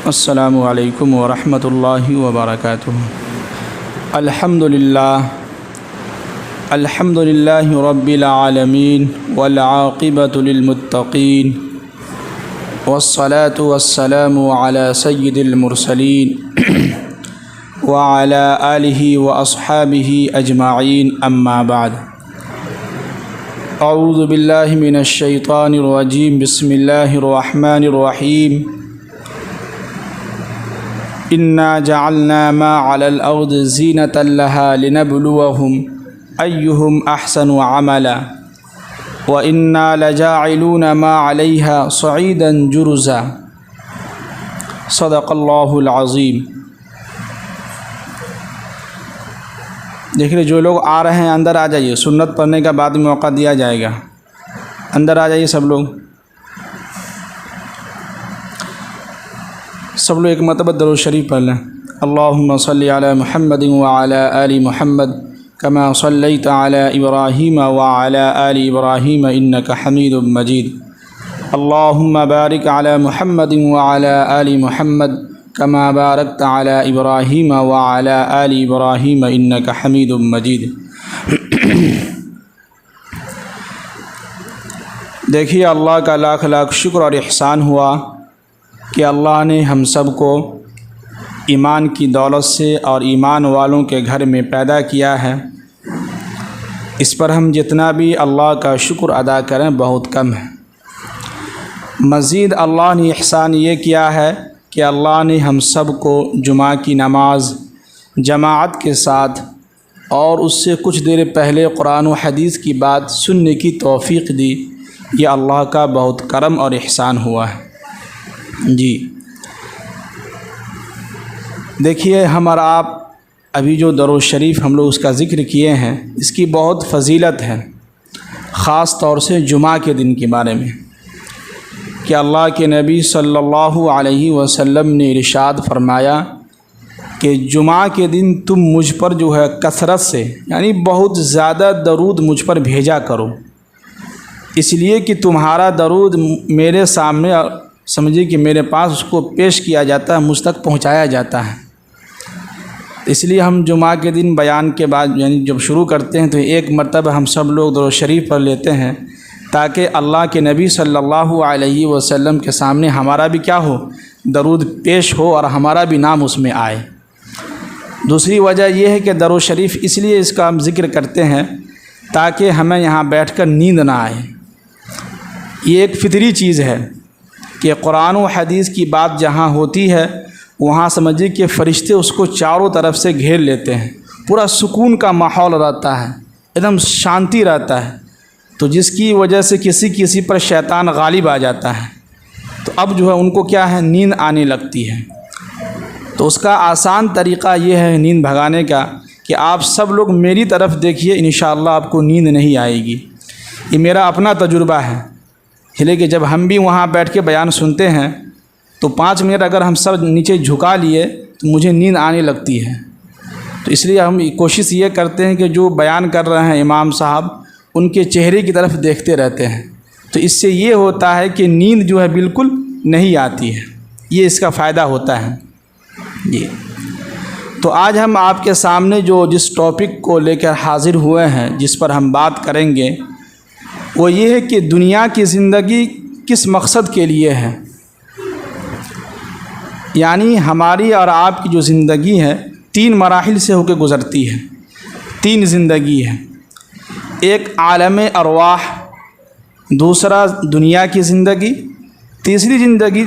السلام علیکم ورحمۃ اللہ وبرکاتہ۔ الحمد للہ رب العالمین والعاقبۃ للمتقین والصلاة والسلام علی سید المرسلین وعلی آلہ واصحابہ اجمعین، اما بعد۔ اعوذ باللہ من الشیطان الرجیم، بسم اللہ الرحمن الرحیم۔ انا جعلنا ما علی الارض زینۃ لها لنبلوہم ایہم احسن عملا وانا لجاعلون ما علیہا صعیدا جرزا۔ صدق اللہ العظیم۔ دیکھیے، جو لوگ آ رہے ہیں اندر آ جائیے، سنت پڑھنے کا بعد میں موقع دیا جائے گا، اندر آ جائیے سب لوگ ایک مرتبہ درود شریف پڑھ لیں۔ اللہم صلی علی محمد وعلی آل محمد کما صلیت علی ابراہیم وعلی آل ابراہیم انک حمید مجید۔ اللہم بارک علی محمد وعلی آل محمد کما بارکت علی ابراہیم وعلی آل ابراہیم انک حمید مجید۔ دیکھیے، اللہ کا لاکھ لاکھ شکر اور احسان ہوا کہ اللہ نے ہم سب کو ایمان کی دولت سے اور ایمان والوں کے گھر میں پیدا کیا ہے۔ اس پر ہم جتنا بھی اللہ کا شکر ادا کریں بہت کم ہے۔ مزید اللہ نے احسان یہ کیا ہے کہ اللہ نے ہم سب کو جمعہ کی نماز جماعت کے ساتھ اور اس سے کچھ دیر پہلے قرآن و حدیث کی بات سننے کی توفیق دی۔ یہ اللہ کا بہت کرم اور احسان ہوا ہے۔ جی دیکھیے، ہم اور آپ ابھی جو درود شریف ہم لوگ اس کا ذکر کیے ہیں، اس کی بہت فضیلت ہے، خاص طور سے جمعہ کے دن کے بارے میں، کہ اللہ کے نبی صلی اللہ علیہ وسلم نے ارشاد فرمایا کہ جمعہ کے دن تم مجھ پر جو ہے کثرت سے، یعنی بہت زیادہ درود مجھ پر بھیجا کرو، اس لیے کہ تمہارا درود میرے سامنے، سمجھیے کہ میرے پاس اس کو پیش کیا جاتا ہے، مجھ تک پہنچایا جاتا ہے۔ اس لیے ہم جمعہ کے دن بیان کے بعد یعنی جب شروع کرتے ہیں تو ایک مرتبہ ہم سب لوگ درود شریف پڑھ لیتے ہیں، تاکہ اللہ کے نبی صلی اللہ علیہ وسلم کے سامنے ہمارا بھی کیا ہو، درود پیش ہو اور ہمارا بھی نام اس میں آئے۔ دوسری وجہ یہ ہے کہ درود شریف اس لیے اس کا ہم ذکر کرتے ہیں تاکہ ہمیں یہاں بیٹھ کر نیند نہ آئے۔ یہ ایک فطری چیز ہے کہ قرآن و حدیث کی بات جہاں ہوتی ہے وہاں سمجھیے کہ فرشتے اس کو چاروں طرف سے گھیر لیتے ہیں، پورا سکون کا ماحول رہتا ہے، ایک دم شانتی رہتا ہے، تو جس کی وجہ سے کسی پر شیطان غالب آ جاتا ہے، تو اب جو ہے ان کو کیا ہے، نیند آنے لگتی ہے۔ تو اس کا آسان طریقہ یہ ہے نیند بھگانے کا کہ آپ سب لوگ میری طرف دیکھیے، انشاءاللہ آپ کو نیند نہیں آئے گی۔ یہ میرا اپنا تجربہ ہے، لیکن جب ہم بھی وہاں بیٹھ کے بیان سنتے ہیں تو 5 منٹ اگر ہم سب نیچے جھکا لیے تو مجھے نیند آنے لگتی ہے۔ تو اس لیے ہم کوشش یہ کرتے ہیں کہ جو بیان کر رہے ہیں امام صاحب، ان کے چہرے کی طرف دیکھتے رہتے ہیں، تو اس سے یہ ہوتا ہے کہ نیند جو ہے بالکل نہیں آتی ہے، یہ اس کا فائدہ ہوتا ہے۔ جی تو آج ہم آپ کے سامنے جس ٹاپک کو لے کر حاضر ہوئے ہیں، جس پر ہم بات کریں گے، وہ یہ ہے کہ دنیا کی زندگی کس مقصد کے لیے ہے۔ یعنی ہماری اور آپ کی جو زندگی ہے 3 مراحل سے ہو کے گزرتی ہے، 3 زندگی ہے۔ ایک عالم ارواح، دوسرا دنیا کی زندگی، تیسری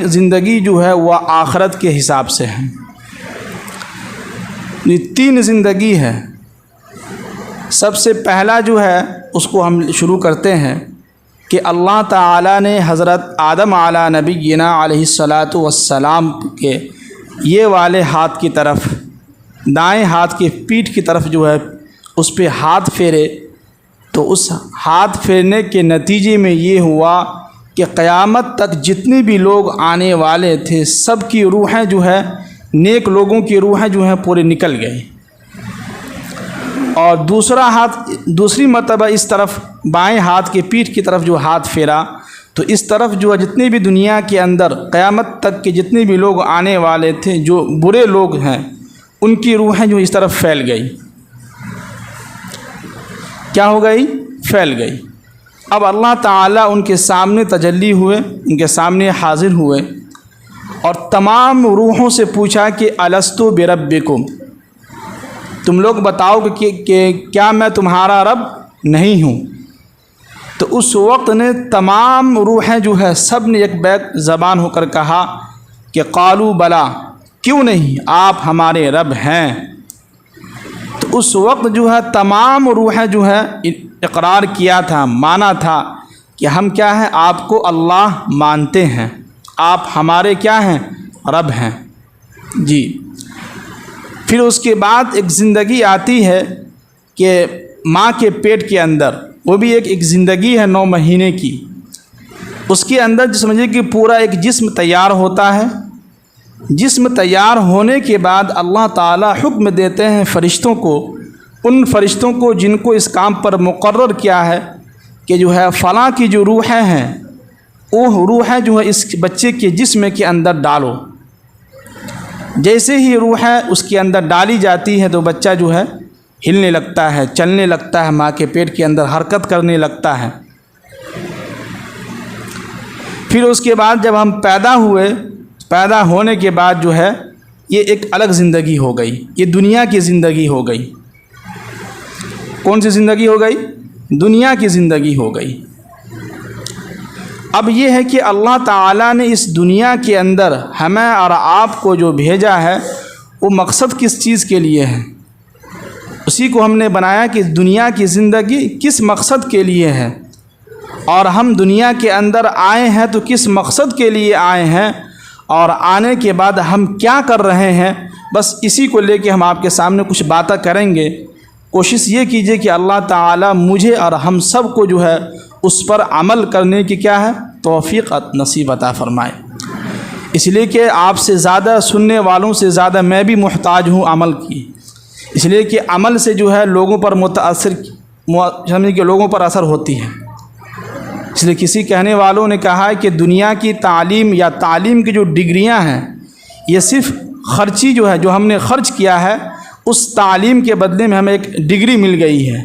زندگی جو ہے وہ آخرت کے حساب سے ہے۔ یہ 3 زندگی ہے۔ سب سے پہلا جو ہے اس کو ہم شروع کرتے ہیں کہ اللہ تعالیٰ نے حضرت آدم علیہ نبینا علیہ الصلاۃ والسلام کے یہ والے ہاتھ کی طرف، دائیں ہاتھ کی پیٹھ کی طرف جو ہے اس پہ ہاتھ پھیرے، تو اس ہاتھ پھیرنے کے نتیجے میں یہ ہوا کہ قیامت تک جتنے بھی لوگ آنے والے تھے سب کی روحیں جو ہے، نیک لوگوں کی روحیں جو ہیں پورے نکل گئی۔ اور دوسرا ہاتھ دوسری مرتبہ اس طرف بائیں ہاتھ کی پیٹھ کی طرف جو ہاتھ پھیرا تو اس طرف جو ہے جتنی بھی دنیا کے اندر قیامت تک کے جتنے بھی لوگ آنے والے تھے جو برے لوگ ہیں ان کی روحیں جو اس طرف پھیل گئی. کیا ہو گئی؟ پھیل گئی. اب اللہ تعالیٰ ان کے سامنے تجلی ہوئے، ان کے سامنے حاضر ہوئے اور تمام روحوں سے پوچھا کہ الستو بربکم، تم لوگ بتاؤ کہ کیا میں تمہارا رب نہیں ہوں؟ تو اس وقت نے تمام روحیں جو ہے سب نے ایک بیک زبان ہو کر کہا کہ قالوا بلا، کیوں نہیں، آپ ہمارے رب ہیں. تو اس وقت جو ہے تمام روحیں جو ہے اقرار کیا تھا، مانا تھا کہ ہم کیا ہیں، آپ کو اللہ مانتے ہیں، آپ ہمارے کیا ہیں، رب ہیں. جی. پھر اس کے بعد ایک زندگی آتی ہے کہ ماں کے پیٹ کے اندر، وہ بھی ایک زندگی ہے 9 مہینے کی. اس کے اندر جو سمجھے کہ پورا ایک جسم تیار ہوتا ہے. جسم تیار ہونے کے بعد اللہ تعالیٰ حکم دیتے ہیں فرشتوں کو، ان فرشتوں کو جن کو اس کام پر مقرر کیا ہے کہ جو ہے فلاں کی جو روحیں ہیں وہ روحیں جو ہے اس بچے کے جسم کے اندر ڈالو. جیسے ہی روحیں اس کے اندر ڈالی جاتی ہے تو بچہ جو ہے ہلنے لگتا ہے، چلنے لگتا ہے، ماں کے پیٹ کے اندر حرکت کرنے لگتا ہے. پھر اس کے بعد جب ہم پیدا ہوئے، پیدا ہونے کے بعد جو ہے یہ ایک الگ زندگی ہو گئی، یہ دنیا کی زندگی ہو گئی. کون سی زندگی ہو گئی؟ دنیا کی زندگی ہو گئی. اب یہ ہے کہ اللہ تعالیٰ نے اس دنیا کے اندر ہمیں اور آپ کو جو بھیجا ہے وہ مقصد کس چیز کے لیے ہے، اسی کو ہم نے بنایا کہ دنیا کی زندگی کس مقصد کے لیے ہے، اور ہم دنیا کے اندر آئے ہیں تو کس مقصد کے لیے آئے ہیں، اور آنے کے بعد ہم کیا کر رہے ہیں. بس اسی کو لے کے ہم آپ کے سامنے کچھ باتیں کریں گے. کوشش یہ کیجئے کہ اللہ تعالیٰ مجھے اور ہم سب کو جو ہے اس پر عمل کرنے کی کیا ہے، توفیق نصیب عطا فرمائے. اس لیے کہ آپ سے زیادہ سننے والوں سے زیادہ میں بھی محتاج ہوں عمل کی. اس لیے کہ عمل سے جو ہے لوگوں پر لوگوں پر اثر ہوتی ہے. اس لیے کسی کہنے والوں نے کہا ہے کہ دنیا کی تعلیم یا تعلیم کی جو ڈگریاں ہیں یہ صرف خرچی جو ہے، جو ہم نے خرچ کیا ہے اس تعلیم کے بدلے میں ہمیں ایک ڈگری مل گئی ہے،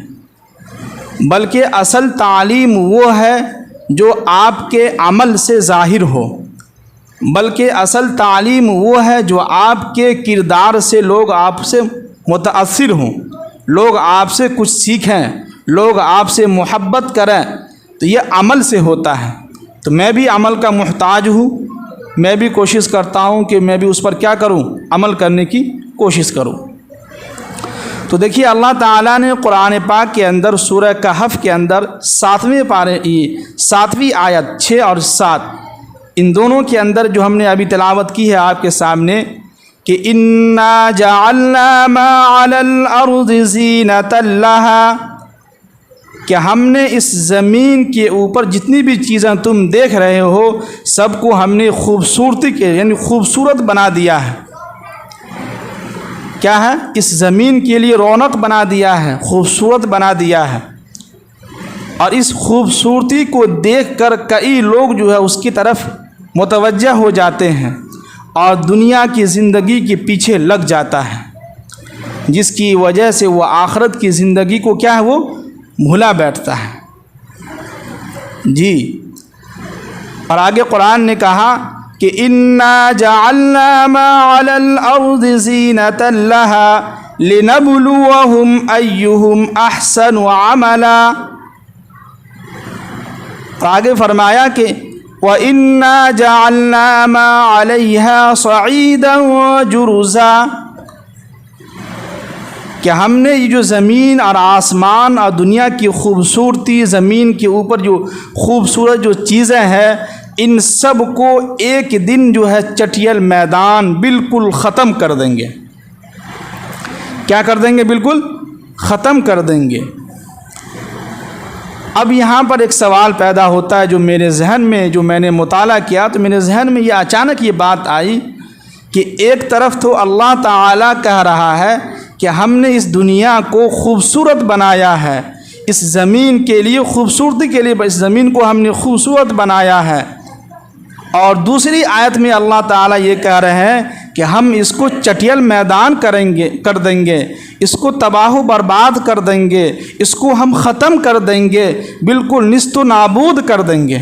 بلکہ اصل تعلیم وہ ہے جو آپ کے عمل سے ظاہر ہو، بلکہ اصل تعلیم وہ ہے جو آپ کے کردار سے لوگ آپ سے متاثر ہوں، لوگ آپ سے کچھ سیکھیں، لوگ آپ سے محبت کریں. تو یہ عمل سے ہوتا ہے. تو میں بھی عمل کا محتاج ہوں، میں بھی کوشش کرتا ہوں کہ میں بھی اس پر کیا کروں، عمل کرنے کی کوشش کروں. تو دیکھیے اللہ تعالیٰ نے قرآن پاک کے اندر سورہ کہف کے اندر 7ویں آیت 6 اور 7 ان دونوں کے اندر جو ہم نے ابھی تلاوت کی ہے آپ کے سامنے کہ انا جعلنا ما علی الارض زینۃ لها، کہ ہم نے اس زمین کے اوپر جتنی بھی چیزیں تم دیکھ رہے ہو سب کو ہم نے خوبصورتی کے یعنی خوبصورت بنا دیا ہے. کیا ہے؟ اس زمین کے لیے رونق بنا دیا ہے، خوبصورت بنا دیا ہے. اور اس خوبصورتی کو دیکھ کر کئی لوگ جو ہے اس کی طرف متوجہ ہو جاتے ہیں اور دنیا کی زندگی کے پیچھے لگ جاتا ہے، جس کی وجہ سے وہ آخرت کی زندگی کو کیا ہے وہ بھولا بیٹھتا ہے. جی. اور آگے قرآن نے کہا کہ انا جعلنا ما علی الارض زینۃ لها لنبلوہم ایہم احسن عملا. اور آگے فرمایا کہ وَإِنَّا جَعَلْنَا مَا عَلَيْهَا صَعِيدًا جُرُزًا، کہ ہم نے یہ جو زمین اور آسمان اور دنیا کی خوبصورتی، زمین کے اوپر جو خوبصورت جو چیزیں ہیں ان سب کو ایک دن جو ہے چٹیل میدان بالکل ختم کر دیں گے. کیا کر دیں گے؟ بالکل ختم کر دیں گے. اب یہاں پر ایک سوال پیدا ہوتا ہے جو میرے ذہن میں، جو میں نے مطالعہ کیا تو میرے ذہن میں یہ اچانک یہ بات آئی کہ ایک طرف تو اللہ تعالیٰ کہہ رہا ہے کہ ہم نے اس دنیا کو خوبصورت بنایا ہے، اس زمین کے لیے خوبصورتی کے لیے اس زمین کو ہم نے خوبصورت بنایا ہے۔ اور دوسری آیت میں اللہ تعالیٰ یہ کہہ رہے ہیں کہ ہم اس کو چٹیل میدان کر دیں گے، اس کو تباہ و برباد کر دیں گے، اس کو ہم ختم کر دیں گے، بالکل نیست و نابود کر دیں گے۔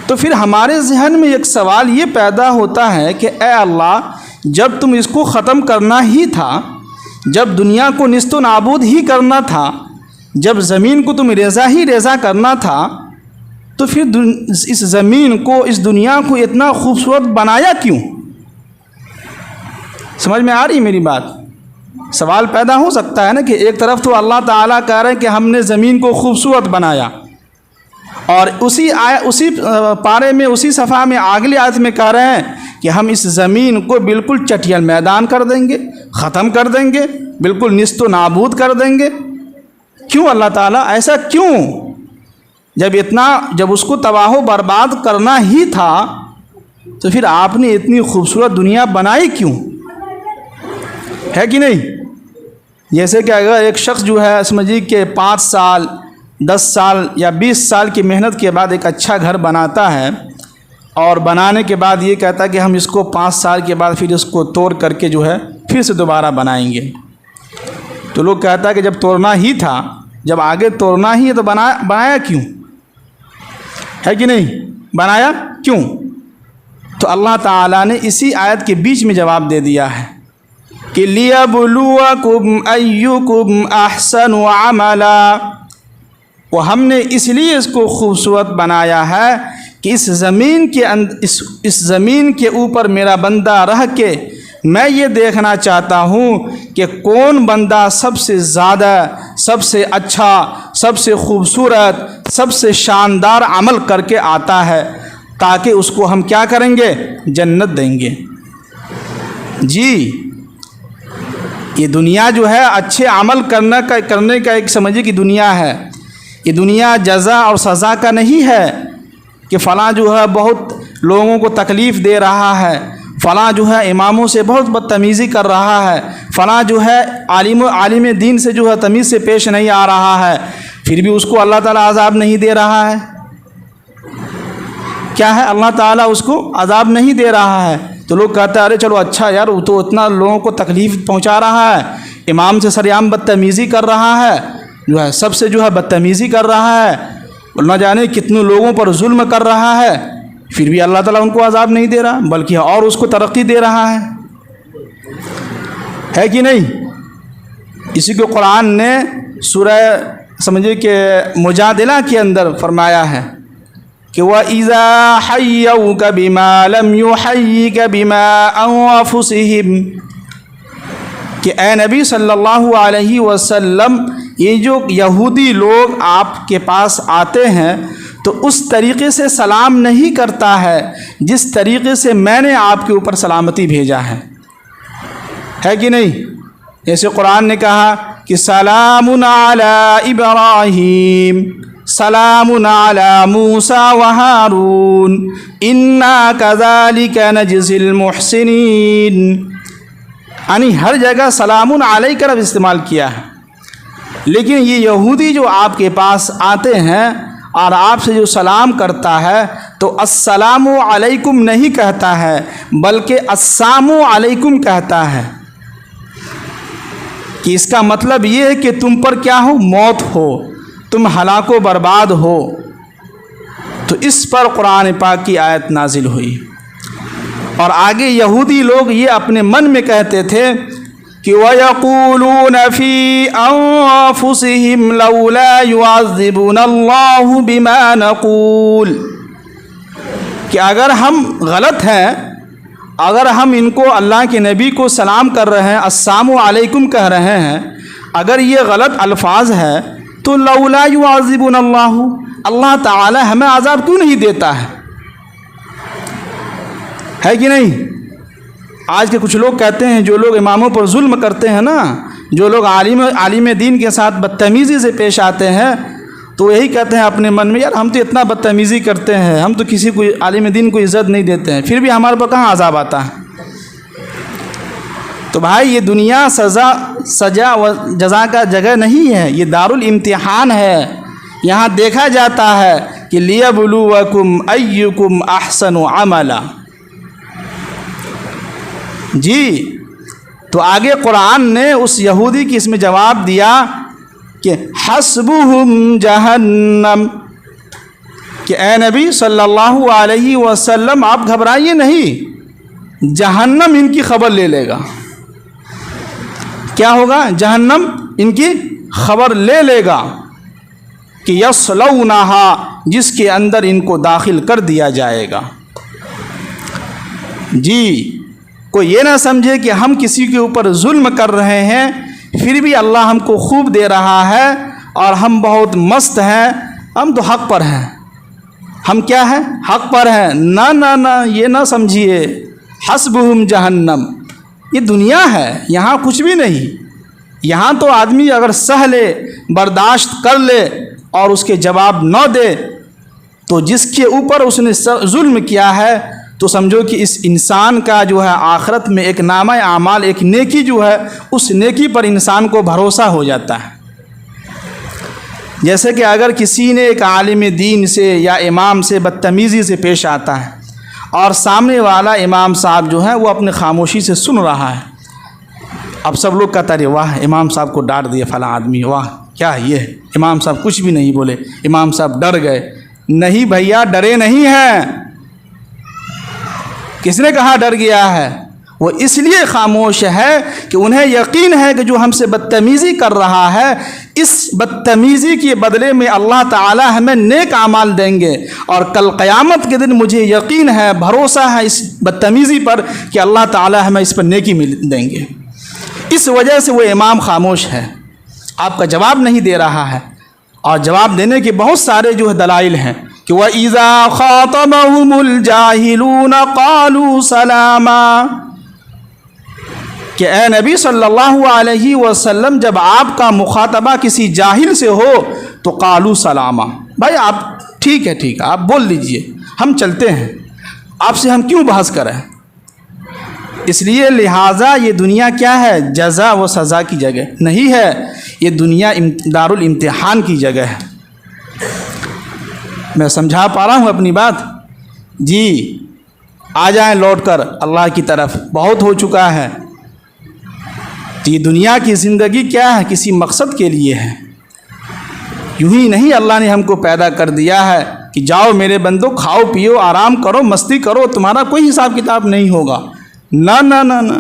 تو پھر ہمارے ذہن میں ایک سوال یہ پیدا ہوتا ہے کہ اے اللہ، جب تم اس کو ختم کرنا ہی تھا، جب دنیا کو نیست و نابود ہی کرنا تھا، جب زمین کو تم ریزہ ہی ریزہ کرنا تھا، تو پھر اس زمین کو، اس دنیا کو اتنا خوبصورت بنایا کیوں؟ سمجھ میں آ رہی میری بات؟ سوال پیدا ہو سکتا ہے نا کہ ایک طرف تو اللہ تعالیٰ کہہ رہے ہیں کہ ہم نے زمین کو خوبصورت بنایا، اور اسی پارے میں، اسی صفحہ میں اگلی آیت میں کہہ رہے ہیں کہ ہم اس زمین کو بالکل چٹیل میدان کر دیں گے، ختم کر دیں گے، بالکل نیست و نابود کر دیں گے۔ کیوں اللہ تعالیٰ؟ ایسا کیوں؟ جب اس کو تباہ و برباد کرنا ہی تھا تو پھر آپ نے اتنی خوبصورت دنیا بنائی کیوں؟ ہے کہ نہیں؟ جیسے کہ اگر ایک شخص جو ہے سمجھیے کہ 5 سال 10 سال یا 20 سال کی محنت کے بعد ایک اچھا گھر بناتا ہے، اور بنانے کے بعد یہ کہتا ہے کہ ہم اس کو 5 سال کے بعد پھر اس کو توڑ کر کے جو ہے پھر سے دوبارہ بنائیں گے، تو لوگ کہتا ہے کہ جب توڑنا ہی تھا، جب آگے توڑنا ہی ہے تو بنایا کیوں؟ ہے کہ نہیں؟ بنایا کیوں؟ تو اللہ تعالیٰ نے اسی آیت کے بیچ میں جواب دے دیا ہے کہ لِيَبْلُوَكُمْ أَيُّكُمْ أَحْسَنُ عَمَلًا، وہ ہم نے اس لیے اس کو خوبصورت بنایا ہے کہ اس زمین کے اوپر میرا بندہ رہ کے میں یہ دیکھنا چاہتا ہوں کہ کون بندہ سب سے زیادہ، سب سے اچھا، سب سے خوبصورت، سب سے شاندار عمل کر کے آتا ہے، تاکہ اس کو ہم کیا کریں گے؟ جنت دیں گے۔ جی، یہ دنیا جو ہے اچھے عمل کرنے کا ایک سمجھے کہ دنیا ہے، یہ دنیا جزا اور سزا کا نہیں ہے کہ فلاں جو ہے بہت لوگوں کو تکلیف دے رہا ہے، فلاں جو ہے اماموں سے بہت بدتمیزی کر رہا ہے، فلاں جو ہے عالم دین سے جو ہے تمیز سے پیش نہیں آ رہا ہے، پھر بھی اس کو اللہ تعالیٰ عذاب نہیں دے رہا ہے۔ کیا ہے؟ اللہ تعالیٰ اس کو عذاب نہیں دے رہا ہے۔ تو لوگ کہتے ہیں ارے چلو اچھا یار، وہ تو اتنا لوگوں کو تکلیف پہنچا رہا ہے، امام سے سریعام بدتمیزی کر رہا ہے، جو ہے سب سے جو ہے بدتمیزی کر رہا ہے، نہ جانے کتنے لوگوں پر ظلم کر رہا ہے، پھر بھی اللہ تعالیٰ ان کو عذاب نہیں دے رہا، بلکہ اور اس کو ترقی دے رہا ہے کہ نہیں؟ اسی کو قرآن نے سورہ سمجھے کہ مجادلہ کے اندر فرمایا ہے کہ وَإِذَا حَيَّوْكَ بِمَا لَمْ يُحَيِّكَ بِمَا أَنفُسِهِمْ، کہ اے نبی صلی اللہ علیہ وسلم، یہ جو یہودی لوگ آپ کے پاس آتے ہیں تو اس طریقے سے سلام نہیں کرتا ہے جس طریقے سے میں نے آپ کے اوپر سلامتی بھیجا ہے کہ نہیں؟ جیسے قرآن نے کہا کہ سلام علی ابراہیم، سلام علی موسیٰ و ہارون، انا کذالک نجزی المحسنین، یعنی ہر جگہ سلام علیہ کا لفظ استعمال کیا ہے۔ لیکن یہ یہودی جو آپ کے پاس آتے ہیں اور آپ سے جو سلام کرتا ہے تو السلام علیکم نہیں کہتا ہے، بلکہ السلام علیکم کہتا ہے، کہ اس کا مطلب یہ ہے کہ تم پر کیا ہو؟ موت ہو، تم ہلاک و برباد ہو۔ تو اس پر قرآن پاک کی آیت نازل ہوئی، اور آگے یہودی لوگ یہ اپنے من میں کہتے تھے کہ وَيَقُولُونَ فِي أَنفُسِهِمْ لَوْلَا يُعَذِّبُنَا اللَّهُ بِمَا نَقُولُ، کہ اگر ہم غلط ہیں، اگر ہم ان کو اللہ کے نبی کو سلام کر رہے ہیں، السلام علیکم کہہ رہے ہیں، اگر یہ غلط الفاظ ہے تو لولا يعذبنا اللہ تعالی ہمیں عذاب کیوں نہیں دیتا ہے کہ نہیں؟ آج کے کچھ لوگ کہتے ہیں، جو لوگ اماموں پر ظلم کرتے ہیں نا، جو لوگ عالم دین کے ساتھ بدتمیزی سے پیش آتے ہیں، تو یہی کہتے ہیں اپنے من میں، یار ہم تو اتنا بدتمیزی کرتے ہیں، ہم تو کسی کو عالم دین کو عزت نہیں دیتے ہیں، پھر بھی ہمارے پر کہاں عذاب آتا ہے؟ تو بھائی یہ دنیا سزا سزا و جزا کا جگہ نہیں ہے، یہ دارالامتحان ہے۔ یہاں دیکھا جاتا ہے کہ لیبلوکم ایکم احسن عملا۔ جی تو آگے قرآن نے اس یہودی کی اس میں جواب دیا کہ حسبہم جہنم، کہ اے نبی صلی اللہ علیہ وسلم آپ گھبرائیے نہیں، جہنم ان کی خبر لے لے گا۔ کیا ہوگا؟ جہنم ان کی خبر لے لے گا کہ یصلونہا، جس کے اندر ان کو داخل کر دیا جائے گا۔ جی کوئی یہ نہ سمجھے کہ ہم کسی کے اوپر ظلم کر رہے ہیں پھر بھی اللہ ہم کو خوب دے رہا ہے اور ہم بہت مست ہیں، ہم تو حق پر ہیں، ہم کیا ہیں؟ حق پر ہیں۔ نہ نہ نہ، یہ نہ سمجھیے۔ حسبہم جہنم، یہ دنیا ہے، یہاں کچھ بھی نہیں۔ یہاں تو آدمی اگر سہ لے، برداشت کر لے اور اس کے جواب نہ دے، تو جس کے اوپر اس نے ظلم کیا ہے تو سمجھو کہ اس انسان کا جو ہے آخرت میں ایک نامہ اعمال، ایک نیکی جو ہے، اس نیکی پر انسان کو بھروسہ ہو جاتا ہے۔ جیسے کہ اگر کسی نے ایک عالم دین سے یا امام سے بدتمیزی سے پیش آتا ہے اور سامنے والا امام صاحب جو ہے وہ اپنے خاموشی سے سن رہا ہے، اب سب لوگ کہتا رہے واہ امام صاحب کو ڈانٹ دیا فلاں آدمی، واہ کیا یہ امام صاحب کچھ بھی نہیں بولے، امام صاحب ڈر گئے۔ نہیں بھیا، ڈرے نہیں ہیں۔ کس نے کہا ڈر گیا ہے؟ وہ اس لیے خاموش ہے کہ انہیں یقین ہے کہ جو ہم سے بدتمیزی کر رہا ہے، اس بدتمیزی کے بدلے میں اللہ تعالی ہمیں نیک اعمال دیں گے، اور کل قیامت کے دن مجھے یقین ہے، بھروسہ ہے اس بدتمیزی پر کہ اللہ تعالی ہمیں اس پر نیکی دیں گے۔ اس وجہ سے وہ امام خاموش ہے، آپ کا جواب نہیں دے رہا ہے۔ اور جواب دینے کے بہت سارے جو ہے دلائل ہیں کہ وَإِذَا خَاطَبَهُمُ الْجَاهِلُونَ قَالُوا سَلَامًا، کہ اے نبی صلی اللہ علیہ وسلم جب آپ کا مخاطبہ کسی جاہل سے ہو تو قالوا سلاما، بھائی آپ ٹھیک ہے آپ بول دیجئے، ہم چلتے ہیں، آپ سے ہم کیوں بحث کریں۔ اس لیے لہٰذا یہ دنیا کیا ہے؟ جزا و سزا کی جگہ نہیں ہے، یہ دنیا دارالامتحان کی جگہ ہے۔ میں سمجھا پا رہا ہوں اپنی بات؟ جی آ جائیں لوٹ کر اللہ کی طرف، بہت ہو چکا ہے۔ تو یہ دنیا کی زندگی کیا ہے؟ کسی مقصد کے لیے ہے، یوں ہی نہیں اللہ نے ہم کو پیدا کر دیا ہے کہ جاؤ میرے بندو کھاؤ پیو آرام کرو مستی کرو، تمہارا کوئی حساب کتاب نہیں ہوگا۔ نہ نہ نہ نہ،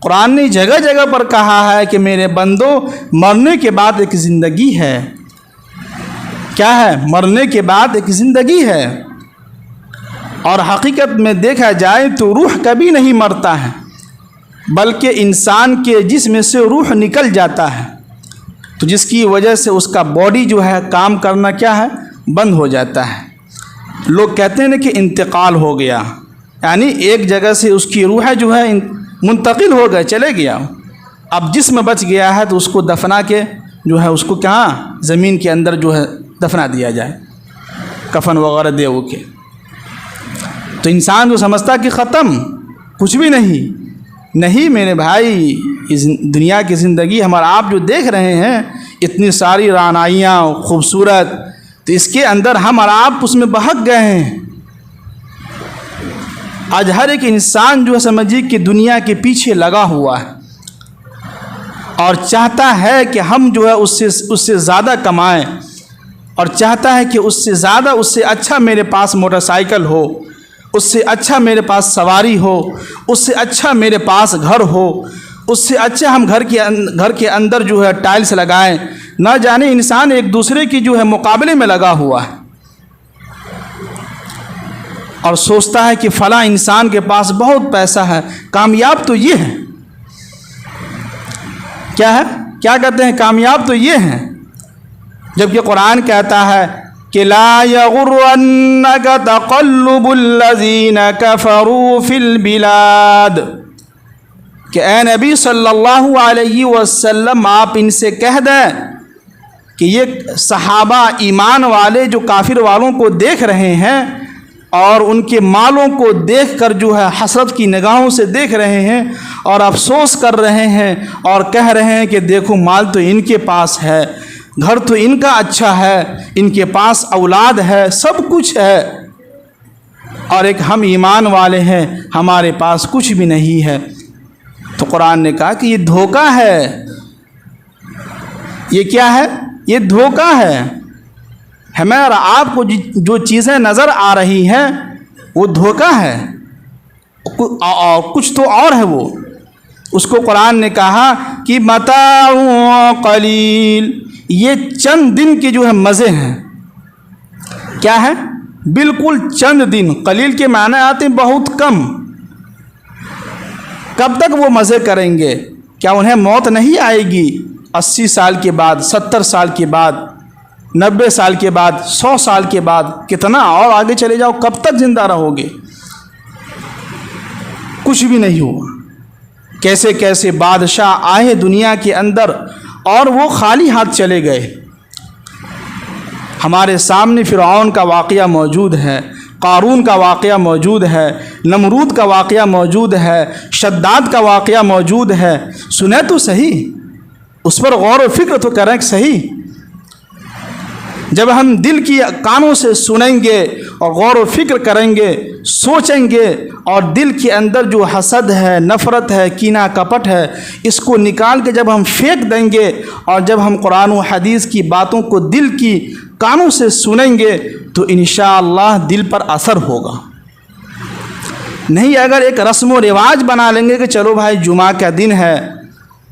قرآن نے جگہ جگہ پر کہا ہے کہ میرے بندو مرنے کے بعد ایک زندگی ہے۔ کیا ہے؟ مرنے کے بعد ایک زندگی ہے، اور حقیقت میں دیکھا جائے تو روح کبھی نہیں مرتا ہے، بلکہ انسان کے جسم سے روح نکل جاتا ہے، تو جس کی وجہ سے اس کا باڈی جو ہے کام کرنا کیا ہے؟ بند ہو جاتا ہے۔ لوگ کہتے ہیں کہ انتقال ہو گیا، یعنی ایک جگہ سے اس کی روح جو ہے منتقل ہو گئے، چلے گیا، اب جسم بچ گیا ہے تو اس کو دفنا کے جو ہے اس کو کہاں زمین کے اندر جو ہے دفنا دیا جائے، کفن وغیرہ دے وہ کے۔ تو انسان جو سمجھتا کہ ختم، کچھ بھی نہیں میرے بھائی، اس دنیا کی زندگی ہمارا آپ جو دیکھ رہے ہیں اتنی ساری رعنائیاں خوبصورت، تو اس کے اندر ہم اور آپ اس میں بہک گئے ہیں۔ آج ہر ایک انسان جو ہے سمجھیے کہ دنیا کے پیچھے لگا ہوا ہے اور چاہتا ہے کہ ہم جو ہے اس سے زیادہ کمائیں، اور چاہتا ہے کہ اس سے اچھا میرے پاس موٹر سائیکل ہو، اس سے اچھا میرے پاس سواری ہو، اس سے اچھا میرے پاس گھر ہو، اس سے اچھا ہم گھر کے اندر جو ہے ٹائلز لگائیں۔ نہ جانے انسان ایک دوسرے کی جو ہے مقابلے میں لگا ہوا ہے، اور سوچتا ہے کہ فلاں انسان کے پاس بہت پیسہ ہے، کامیاب تو یہ ہے۔ کیا ہے؟ کیا کہتے ہیں؟ کامیاب تو یہ ہیں، جبکہ قرآن کہتا ہے کہ لا یغرنک تقلب الذین کفروا فی البلاد، کہ اے نبی صلی اللہ علیہ وسلم آپ ان سے کہہ دیں کہ یہ صحابہ ایمان والے جو کافر والوں کو دیکھ رہے ہیں اور ان کے مالوں کو دیکھ کر جو ہے حسرت کی نگاہوں سے دیکھ رہے ہیں اور افسوس کر رہے ہیں اور کہہ رہے ہیں کہ دیکھو مال تو ان کے پاس ہے، گھر تو ان کا اچھا ہے، ان کے پاس اولاد ہے، سب کچھ ہے، اور ایک ہم ایمان والے ہیں، ہمارے پاس کچھ بھی نہیں ہے۔ تو قرآن نے کہا کہ یہ دھوکہ ہے، یہ کیا ہے؟ یہ دھوکہ ہے۔ ہمیں اور آپ کو جو چیزیں نظر آ رہی ہیں وہ دھوکہ ہے، کچھ تو اور ہے وہ۔ اس کو قرآن نے کہا کہ متاع قلیل، یہ چند دن کے جو ہے مزے ہیں۔ کیا ہے؟ بالکل چند دن۔ قلیل کے معنی آتے ہیں بہت کم۔ کب تک وہ مزے کریں گے؟ کیا انہیں موت نہیں آئے گی 80 سال کے بعد، 70 سال کے بعد، 90 سال کے بعد، 100 سال کے بعد؟ کتنا اور آگے چلے جاؤ، کب تک زندہ رہو گے؟ کچھ بھی نہیں ہوا۔ کیسے کیسے بادشاہ آئے دنیا کے اندر اور وہ خالی ہاتھ چلے گئے۔ ہمارے سامنے فرعون کا واقعہ موجود ہے، قارون کا واقعہ موجود ہے، نمرود کا واقعہ موجود ہے، شداد کا واقعہ موجود ہے۔ سنیں تو صحیح، اس پر غور و فکر تو کریں کہ صحیح۔ جب ہم دل کی کانوں سے سنیں گے اور غور و فکر کریں گے، سوچیں گے، اور دل کے اندر جو حسد ہے، نفرت ہے، کینہ کپٹ ہے، اس کو نکال کے جب ہم پھینک دیں گے اور جب ہم قرآن و حدیث کی باتوں کو دل کی کانوں سے سنیں گے تو انشاءاللہ دل پر اثر ہوگا۔ نہیں اگر ایک رسم و رواج بنا لیں گے کہ چلو بھائی جمعہ کا دن ہے،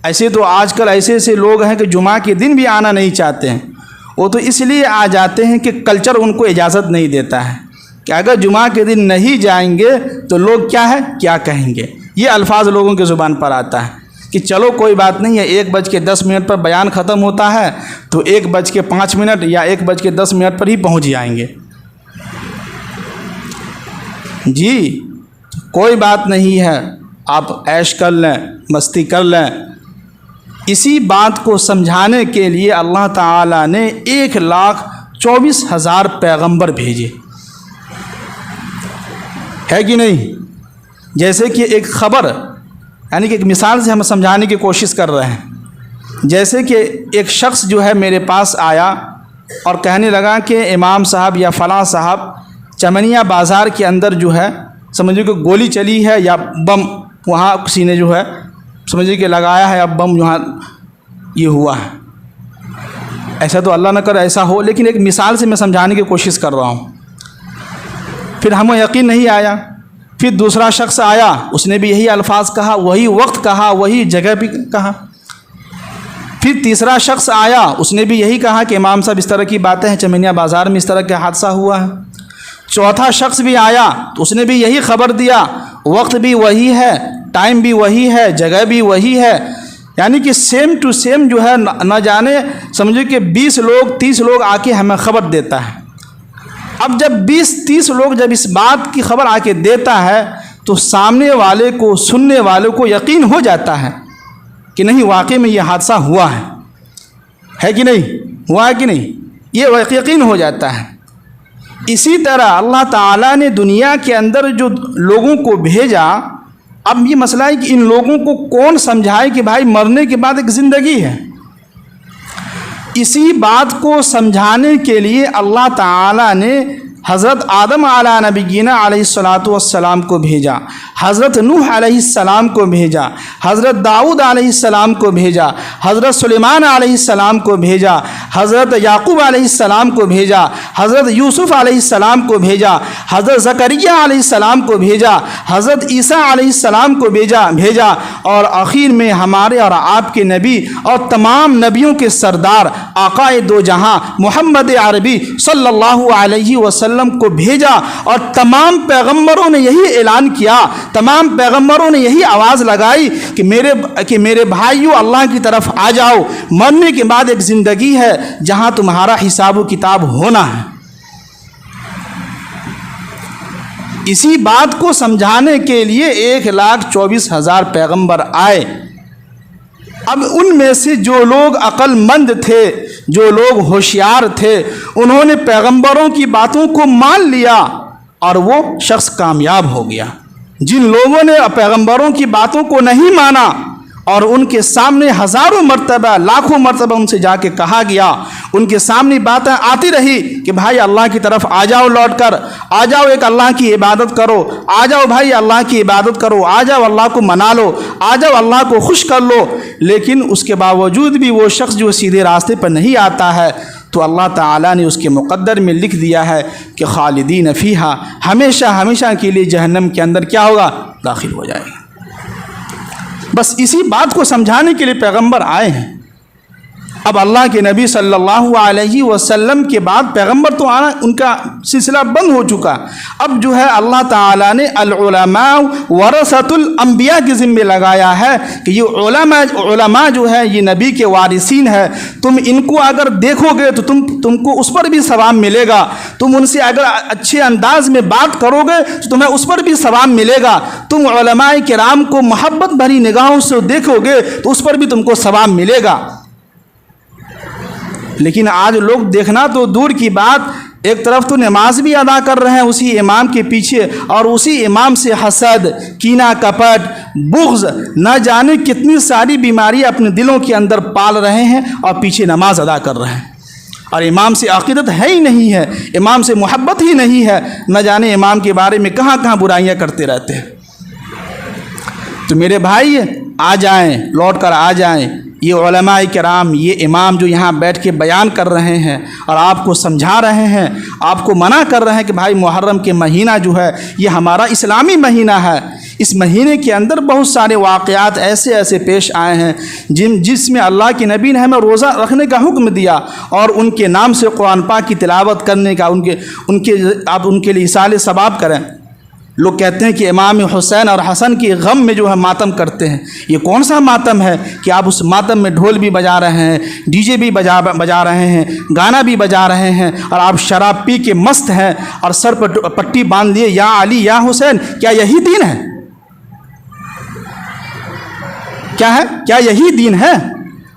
ایسے تو آج کل ایسے لوگ ہیں کہ جمعہ کے دن بھی آنا نہیں چاہتے ہیں، وہ تو اس لیے آ جاتے ہیں کہ کلچر ان کو اجازت نہیں دیتا ہے کہ اگر جمعہ کے دن نہیں جائیں گے تو لوگ کیا ہے کیا کہیں گے۔ یہ الفاظ لوگوں کی زبان پر آتا ہے کہ چلو کوئی بات نہیں ہے، 1:10 پر بیان ختم ہوتا ہے تو 1:05 یا 1:10 پر ہی پہنچ جائیں گے۔ جی کوئی بات نہیں ہے، آپ عیش کر لیں، مستی کر لیں۔ اسی بات کو سمجھانے کے لیے اللہ تعالیٰ نے 1,24,000 پیغمبر بھیجے، ہے کہ نہیں؟ جیسے کہ ایک خبر، یعنی کہ ایک مثال سے ہم سمجھانے کی کوشش کر رہے ہیں۔ جیسے کہ ایک شخص جو ہے میرے پاس آیا اور کہنے لگا کہ امام صاحب یا فلاں صاحب چمنیا بازار کے اندر جو ہے سمجھو کہ گولی چلی ہے یا بم وہاں کسی نے جو ہے سمجھے کہ لگایا ہے، اب بم یہاں یہ ہوا ہے۔ ایسا تو اللہ نہ کرے ایسا ہو، لیکن ایک مثال سے میں سمجھانے کی کوشش کر رہا ہوں۔ پھر ہمیں یقین نہیں آیا، پھر دوسرا شخص آیا، اس نے بھی یہی الفاظ کہا، وہی وقت کہا، وہی جگہ بھی کہا۔ پھر تیسرا شخص آیا، اس نے بھی یہی کہا کہ امام صاحب اس طرح کی باتیں ہیں، چمنیا بازار میں اس طرح کا حادثہ ہوا ہے۔ چوتھا شخص بھی آیا تو اس نے بھی یہی خبر دیا، وقت بھی وہی ہے، ٹائم بھی وہی ہے، جگہ بھی وہی ہے، یعنی کہ سیم ٹو سیم جو ہے نہ جانے سمجھو کہ 20 لوگ 30 لوگ آ کے ہمیں خبر دیتا ہے۔ اب جب 20-30 لوگ جب اس بات کی خبر آ کے دیتا ہے تو سامنے والے کو، سننے والے کو یقین ہو جاتا ہے کہ نہیں واقعی میں یہ حادثہ ہوا ہے کہ نہیں ہوا ہے کہ نہیں، یہ یقین ہو جاتا ہے۔ اسی طرح اللہ تعالیٰ نے دنیا کے اندر جو لوگوں کو بھیجا، اب یہ مسئلہ ہے کہ ان لوگوں کو کون سمجھائے کہ بھائی مرنے کے بعد ایک زندگی ہے۔ اسی بات کو سمجھانے کے لیے اللہ تعالیٰ نے حضرت آدم علیہ نبینا علیہ الصلاۃ والسلام کو بھیجا، حضرت نوح علیہ السلام کو بھیجا، حضرت داؤد علیہ السلام کو بھیجا، حضرت سلیمان علیہ السلام کو بھیجا، حضرت یعقوب علیہ السلام کو بھیجا، حضرت یوسف علیہ السلام کو بھیجا، حضرت زکریا علیہ السلام کو بھیجا، حضرت عیسیٰ علیہ السلام کو بھیجا، اور آخر میں ہمارے اور آپ کے نبی اور تمام نبیوں کے سردار آقائے دو جہاں محمد عربی صلی اللہ علیہ وسلم کو بھیجا، اور تمام پیغمبروں نے یہی اعلان کیا، تمام پیغمبروں نے یہی آواز لگائی کہ میرے بھائیو اللہ کی طرف آ جاؤ، مرنے کے بعد ایک زندگی ہے جہاں تمہارا حساب و کتاب ہونا ہے۔ اسی بات کو سمجھانے کے لیے 1,24,000 پیغمبر آئے۔ اب ان میں سے جو لوگ عقل مند تھے، جو لوگ ہوشیار تھے، انہوں نے پیغمبروں کی باتوں کو مان لیا اور وہ شخص کامیاب ہو گیا۔ جن لوگوں نے پیغمبروں کی باتوں کو نہیں مانا اور ان کے سامنے ہزاروں مرتبہ لاکھوں مرتبہ ان سے جا کے کہا گیا، ان کے سامنے باتیں آتی رہی کہ بھائی اللہ کی طرف آ جاؤ، لوٹ کر آ جاؤ، ایک اللہ کی عبادت کرو، آ جاؤ بھائی اللہ کی عبادت کرو، آ جاؤ اللہ کو منا لو، آ جاؤ اللہ کو خوش کر لو، لیکن اس کے باوجود بھی وہ شخص جو سیدھے راستے پر نہیں آتا ہے تو اللہ تعالیٰ نے اس کے مقدر میں لکھ دیا ہے کہ خالدین فیہا، ہمیشہ ہمیشہ کے لیے جہنم کے اندر کیا ہوگا؟ داخل ہو جائے گا۔ بس اسی بات کو سمجھانے کے لیے پیغمبر آئے ہیں۔ اب اللہ کے نبی صلی اللہ علیہ وسلم کے بعد پیغمبر تو آنا ان کا سلسلہ بند ہو چکا، اب جو ہے اللہ تعالیٰ نے العلماء ورثۃ الانبیاء کے ذمے لگایا ہے کہ یہ علماء جو ہے یہ نبی کے وارثین ہے، تم ان کو اگر دیکھو گے تو تم کو اس پر بھی ثواب ملے گا، تم ان سے اگر اچھے انداز میں بات کرو گے تو تمہیں اس پر بھی ثواب ملے گا، تم علماء کرام کو محبت بھری نگاہوں سے دیکھو گے تو اس پر بھی تم کو ثواب ملے گا۔ لیکن آج لوگ دیکھنا تو دور کی بات، ایک طرف تو نماز بھی ادا کر رہے ہیں اسی امام کے پیچھے، اور اسی امام سے حسد، کینہ، کپٹ، بغض، نہ جانے کتنی ساری بیماری اپنے دلوں کے اندر پال رہے ہیں اور پیچھے نماز ادا کر رہے ہیں، اور امام سے عقیدت ہے ہی نہیں ہے، امام سے محبت ہی نہیں ہے، نہ جانے امام کے بارے میں کہاں کہاں برائیاں کرتے رہتے ہیں۔ تو میرے بھائی آ جائیں، لوٹ کر آ جائیں، یہ علماء کرام، یہ امام جو یہاں بیٹھ کے بیان کر رہے ہیں اور آپ کو سمجھا رہے ہیں، آپ کو منع کر رہے ہیں کہ بھائی محرم کے مہینہ جو ہے یہ ہمارا اسلامی مہینہ ہے، اس مہینے کے اندر بہت سارے واقعات ایسے پیش آئے ہیں جس میں اللہ کے نبی نے ہمیں روزہ رکھنے کا حکم دیا، اور ان کے نام سے قرآن پاک کی تلاوت کرنے کا، آپ ان کے لیے ایصال ثواب کریں۔ لوگ کہتے ہیں کہ امام حسین اور حسن کے غم میں جو ہے ماتم کرتے ہیں، یہ کون سا ماتم ہے کہ آپ اس ماتم میں ڈھول بھی بجا رہے ہیں، ڈی جے بھی بجا رہے ہیں، گانا بھی بجا رہے ہیں، اور آپ شراب پی کے مست ہیں اور سر پر پٹی باندھ لیے یا علی یا حسین؟ کیا یہی دین ہے؟ کیا ہے؟ کیا یہی دین ہے؟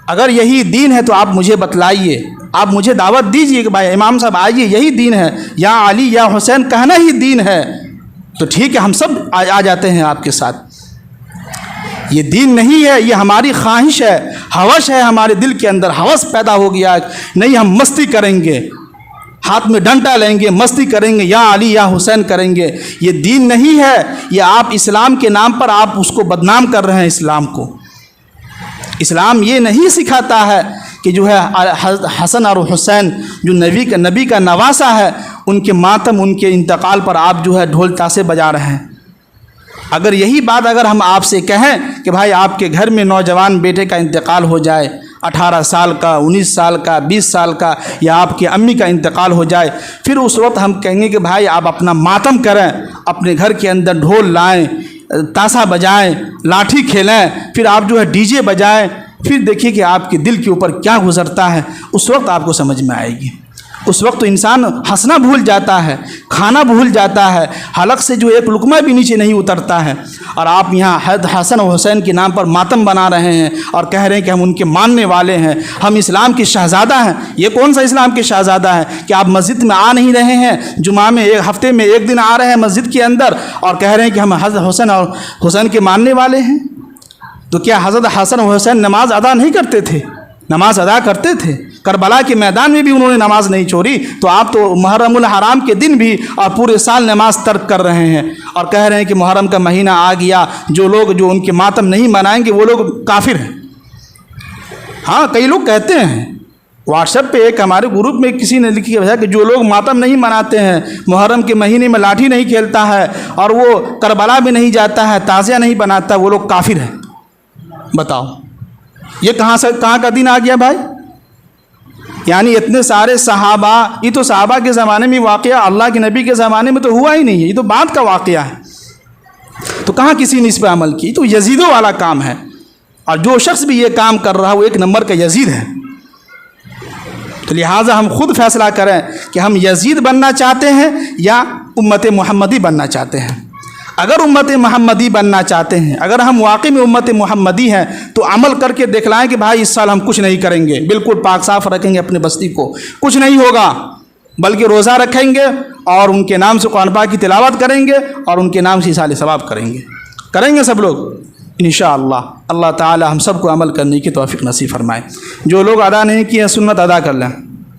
اگر یہی دین ہے تو آپ مجھے بتلائیے، آپ مجھے دعوت دیجیے کہ بھائی امام صاحب آئیے، یہی دین ہے، یا علی یا حسین کہنا ہی دین ہے، تو ٹھیک ہے ہم سب آ جاتے ہیں آپ کے ساتھ۔ یہ دین نہیں ہے، یہ ہماری خواہش ہے، ہوش ہے، ہمارے دل کے اندر ہوس پیدا ہو گیا، نہیں ہم مستی کریں گے، ہاتھ میں ڈنڈا لیں گے، مستی کریں گے، یا علی یا حسین کریں گے۔ یہ دین نہیں ہے، یہ آپ اسلام کے نام پر آپ اس کو بدنام کر رہے ہیں۔ اسلام کو، اسلام یہ نہیں سکھاتا ہے کہ جو ہے حسن اور حسین جو نبی کا نواسہ ہے، ان کے ماتم، ان کے انتقال پر آپ جو ہے ڈھول تاسے بجا رہے ہیں۔ اگر یہی بات اگر ہم آپ سے کہیں کہ بھائی آپ کے گھر میں نوجوان بیٹے کا انتقال ہو جائے، 18 سال کا، 19 سال کا، 20 سال کا، یا آپ کی امی کا انتقال ہو جائے، پھر اس وقت ہم کہیں گے کہ بھائی آپ اپنا ماتم کریں، اپنے گھر کے اندر ڈھول لائیں، تاسا بجائیں، لاٹھی کھیلیں، پھر آپ جو ہے ڈی جے بجائیں، پھر دیکھیے کہ آپ کے دل کے اوپر کیا گزرتا ہے، اس وقت آپ کو سمجھ میں آئے گی۔ اس وقت تو انسان ہنسنا بھول جاتا ہے، کھانا بھول جاتا ہے، حلق سے جو ایک لقمہ بھی نیچے نہیں اترتا ہے، اور آپ یہاں حسن و حسین کے نام پر ماتم بنا رہے ہیں اور کہہ رہے ہیں کہ ہم ان کے ماننے والے ہیں، ہم اسلام کے شہزادہ ہیں۔ یہ کون سا اسلام کے شہزادہ ہے کہ آپ مسجد میں آ نہیں رہے ہیں، جمعہ میں ہفتے میں ایک دن آ رہے ہیں مسجد کے اندر اور کہہ رہے ہیں کہ ہم حضرت حسن اور حسین کے ماننے والے ہیں؟ تو کیا حضرت حسن و حسین نماز ادا نہیں کرتے تھے؟ نماز ادا کرتے تھے، کربلا کے میدان میں بھی انہوں نے نماز نہیں چھوڑی، تو آپ تو محرم الحرام کے دن بھی اور پورے سال نماز ترک کر رہے ہیں اور کہہ رہے ہیں کہ محرم کا مہینہ آ گیا، جو لوگ جو ان کے ماتم نہیں منائیں گے وہ لوگ کافر ہیں۔ ہاں کئی لوگ کہتے ہیں، واٹس ایپ پہ ایک ہمارے گروپ میں کسی نے لکھی ہے کہ جو لوگ ماتم نہیں مناتے ہیں، محرم کے مہینے میں لاٹھی نہیں کھیلتا ہے اور وہ کربلا بھی نہیں جاتا ہے، تعزیہ نہیں بناتا، وہ لوگ کافر ہیں۔ بتاؤ یہ کہاں کا دین آ گیا بھائی؟ یعنی اتنے سارے صحابہ، یہ تو صحابہ کے زمانے میں واقعہ، اللہ کے نبی کے زمانے میں تو ہوا ہی نہیں ہے، یہ تو بعد کا واقعہ ہے، تو کہاں کسی نے اس پہ عمل کی؟ تو یزیدوں والا کام ہے، اور جو شخص بھی یہ کام کر رہا ہے وہ ایک نمبر کا یزید ہے۔ تو لہٰذا ہم خود فیصلہ کریں کہ ہم یزید بننا چاہتے ہیں یا امت محمدی بننا چاہتے ہیں۔ اگر امت محمدی بننا چاہتے ہیں، اگر ہم واقعی میں امت محمدی ہیں، تو عمل کر کے دکھلائیں کہ بھائی اس سال ہم کچھ نہیں کریں گے، بالکل پاک صاف رکھیں گے اپنی بستی کو، کچھ نہیں ہوگا، بلکہ روزہ رکھیں گے اور ان کے نام سے قرآن پاک کی تلاوت کریں گے اور ان کے نام سے ایصال ثواب کریں گے سب لوگ انشاءاللہ۔ اللہ تعالی ہم سب کو عمل کرنے کی توفیق نصیب فرمائے۔ جو لوگ ادا نہیں کیے سنت ادا کر لیں۔